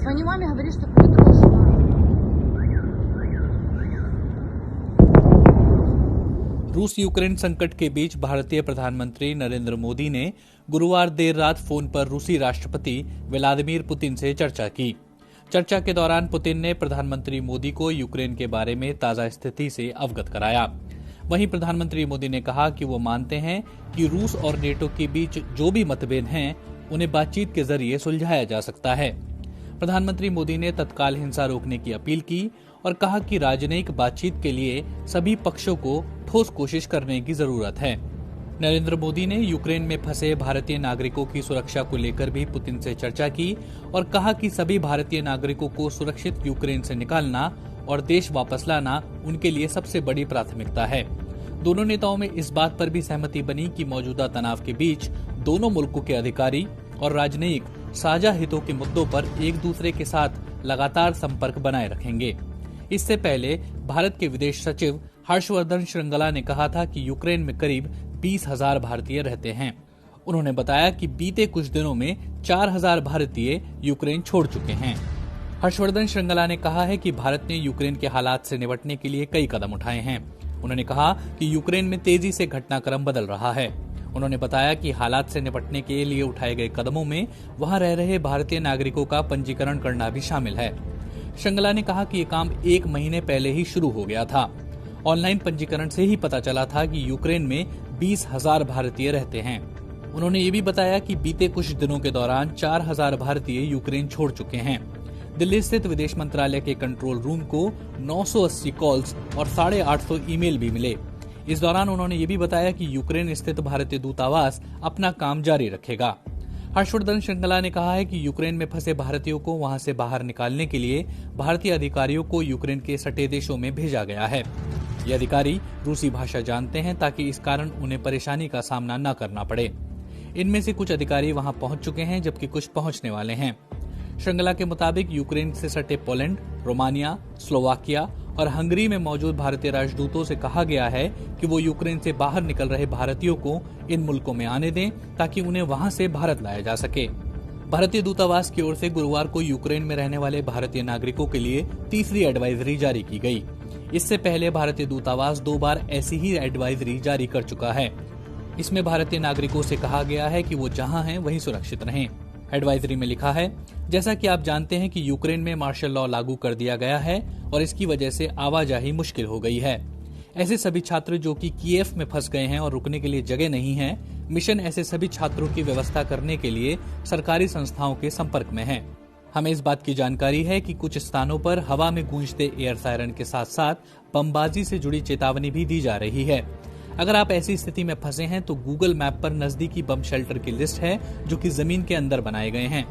Звони маме, говори, что куда-то ушла. रूस यूक्रेन संकट के बीच भारतीय प्रधानमंत्री नरेंद्र मोदी ने गुरुवार देर रात फोन पर रूसी राष्ट्रपति व्लादिमीर पुतिन से चर्चा की। चर्चा के दौरान पुतिन ने प्रधानमंत्री मोदी को यूक्रेन के बारे में ताजा स्थिति से अवगत कराया। वहीं प्रधानमंत्री मोदी ने कहा कि वो मानते हैं कि रूस और नेटो के बीच जो भी मतभेद हैं उन्हें बातचीत के जरिए सुलझाया जा सकता है। प्रधानमंत्री मोदी ने तत्काल हिंसा रोकने की अपील की और कहा कि राजनयिक बातचीत के लिए सभी पक्षों को ठोस कोशिश करने की जरूरत है। नरेंद्र मोदी ने यूक्रेन में फंसे भारतीय नागरिकों की सुरक्षा को लेकर भी पुतिन से चर्चा की और कहा कि सभी भारतीय नागरिकों को सुरक्षित यूक्रेन से निकालना और देश वापस लाना उनके लिए सबसे बड़ी प्राथमिकता है। दोनों नेताओं में इस बात पर भी सहमति बनी कि मौजूदा तनाव के बीच दोनों मुल्कों के अधिकारी और राजनयिक साझा हितों के मुद्दों पर एक दूसरे के साथ लगातार संपर्क बनाए रखेंगे। इससे पहले भारत के विदेश सचिव हर्षवर्धन श्रृंगला ने कहा था कि यूक्रेन में करीब 20,000 भारतीय रहते हैं। उन्होंने बताया कि बीते कुछ दिनों में 4,000 भारतीय यूक्रेन छोड़ चुके हैं। हर्षवर्धन श्रृंगला ने कहा है कि भारत ने यूक्रेन के हालात से निपटने के लिए कई कदम उठाए हैं। उन्होंने कहा कि यूक्रेन में तेजी से घटनाक्रम बदल रहा है। उन्होंने बताया कि हालात से निपटने के लिए उठाए गए कदमों में वहां रह रहे भारतीय नागरिकों का पंजीकरण करना भी शामिल है। श्रृंगला ने कहा कि ये काम 1 महीने पहले ही शुरू हो गया था। ऑनलाइन पंजीकरण से ही पता चला था कि यूक्रेन में 20,000 भारतीय रहते हैं। उन्होंने ये भी बताया कि बीते कुछ दिनों के दौरान 4,000 भारतीय यूक्रेन छोड़ चुके हैं। दिल्ली स्थित विदेश मंत्रालय के कंट्रोल रूम को 980 कॉल्स और 850 ईमेल भी मिले। इस दौरान उन्होंने ये भी बताया कि यूक्रेन स्थित भारतीय दूतावास अपना काम जारी रखेगा। हर्षवर्धन श्रृंगला ने कहा है कि यूक्रेन में फंसे भारतीयों को वहां से बाहर निकालने के लिए भारतीय अधिकारियों को यूक्रेन के सटे देशों में भेजा गया है। ये अधिकारी रूसी भाषा जानते हैं ताकि इस कारण उन्हें परेशानी का सामना न करना पड़े। इनमें से कुछ अधिकारी वहां पहुंच चुके हैं जबकि कुछ पहुंचने वाले हैं। श्रृंगला के मुताबिक यूक्रेन से सटे पोलैंड, रोमानिया, स्लोवाकिया और हंगरी में मौजूद भारतीय राजदूतों से कहा गया है कि वो यूक्रेन से बाहर निकल रहे भारतीयों को इन मुल्कों में आने दें ताकि उन्हें वहां से भारत लाया जा सके। भारतीय दूतावास की ओर से गुरुवार को यूक्रेन में रहने वाले भारतीय नागरिकों के लिए तीसरी एडवाइजरी जारी की गई। इससे पहले भारतीय दूतावास 2 बार ऐसी ही एडवाइजरी जारी कर चुका है। इसमें भारतीय नागरिकों से कहा गया है कि वो जहां हैं वहीं सुरक्षित रहें। एडवाइजरी में लिखा है, जैसा कि आप जानते हैं कि यूक्रेन में मार्शल लॉ लागू कर दिया गया है और इसकी वजह से आवाजाही मुश्किल हो गई है। ऐसे सभी छात्र जो कि कीव में फंस गए हैं और रुकने के लिए जगह नहीं है, मिशन ऐसे सभी छात्रों की व्यवस्था करने के लिए सरकारी संस्थाओं के संपर्क में है। हमें इस बात की जानकारी है कि कुछ स्थानों पर हवा में गूंजते एयर सायरन के साथ साथ बमबाजी से जुड़ी चेतावनी भी दी जा रही है। अगर आप ऐसी स्थिति में फंसे हैं तो गूगल मैप पर नजदीकी बम शेल्टर की लिस्ट है जो कि जमीन के अंदर बनाए गए हैं।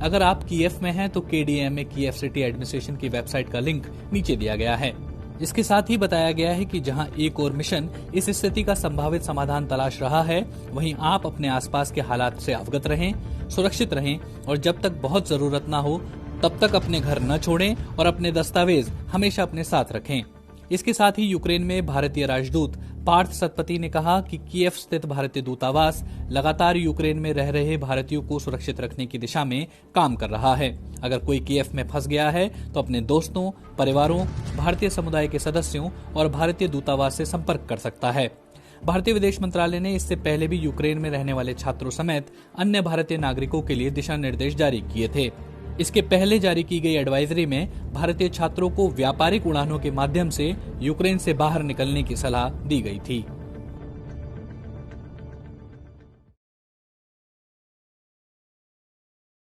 अगर आप कीव में हैं तो KDMA कीव सिटी एडमिनिस्ट्रेशन की वेबसाइट का लिंक नीचे दिया गया है। इसके साथ ही बताया गया है कि जहां एक और मिशन इस स्थिति का संभावित समाधान तलाश रहा है, वहीं आप अपने आसपास के हालात से अवगत रहें, सुरक्षित रहें और जब तक बहुत जरूरत न हो तब तक अपने घर न छोड़ें और अपने दस्तावेज हमेशा अपने साथ रखें। इसके साथ ही यूक्रेन में भारतीय राजदूत पार्थ सतपथी ने कहा कि कीव स्थित भारतीय दूतावास लगातार यूक्रेन में रह रहे भारतीयों को सुरक्षित रखने की दिशा में काम कर रहा है। अगर कोई कीव में फंस गया है तो अपने दोस्तों, परिवारों, भारतीय समुदाय के सदस्यों और भारतीय दूतावास से संपर्क कर सकता है। भारतीय विदेश मंत्रालय ने इससे पहले भी यूक्रेन में रहने वाले छात्रों समेत अन्य भारतीय नागरिकों के लिए दिशा निर्देश जारी किए थे। इसके पहले जारी की गई एडवाइजरी में भारतीय छात्रों को व्यापारिक उड़ानों के माध्यम से यूक्रेन से बाहर निकलने की सलाह दी गई थी।